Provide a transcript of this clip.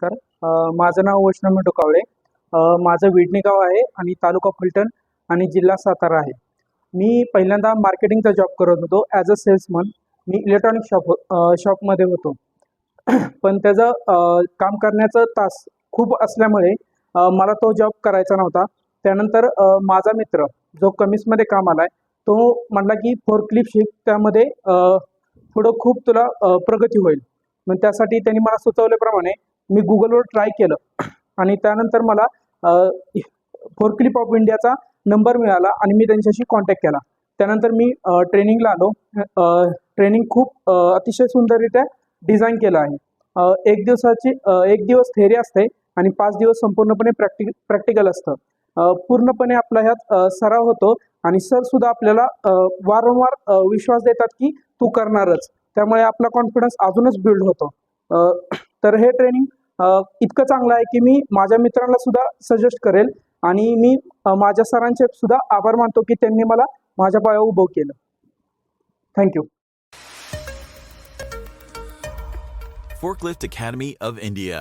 नमस्कार. माझं नाव वैष्णव डोकावळे. माझं विडणी गाव आहे आणि तालुका फलटण आणि जिल्हा सातारा आहे. मी पहिल्यांदा मार्केटिंगचा जॉब करत होतो as a salesman. Me electronic शॉपमध्ये होतो. पण त्याचं काम करण्याचं तास खूप असल्यामुळे मला तो जॉब करायचा नव्हता. त्यानंतर माझा मित्र जो कमिसमध्ये कामाला आहे, तो म्हटला की फोर्कलिफ्ट शिक, त्यामध्ये पुढं खूप तुला प्रगती होईल. मग त्यासाठी त्यांनी मला सुचवल्याप्रमाणे मी गुगलवर ट्राय केलं आणि त्यानंतर मला फोर्कलिफ्ट ऑफ इंडियाचा नंबर मिळाला आणि मी त्यांच्याशी कॉन्टॅक्ट केला. त्यानंतर मी ट्रेनिंगला आलो. ट्रेनिंग खूप अतिशय सुंदररित्या डिझाईन केलं आहे. एक दिवस थेअरी असते आणि 5 दिवस संपूर्णपणे प्रॅक्टिकल असतं. पूर्णपणे आपला ह्यात सराव होतो आणि सर सुद्धा आपल्याला वारंवार विश्वास देतात की तू करणारच. त्यामुळे आपला कॉन्फिडन्स अजूनच बिल्ड होतो. तर हे ट्रेनिंग इतकं चांगलं आहे की मी माझ्या मित्रांना सुद्धा सजेस्ट करेल आणि मी माझ्या सरांचे सुद्धा आभार मानतो की त्यांनी मला माझ्या पायावर उभं केलं. Thank you. Forklift Academy of India.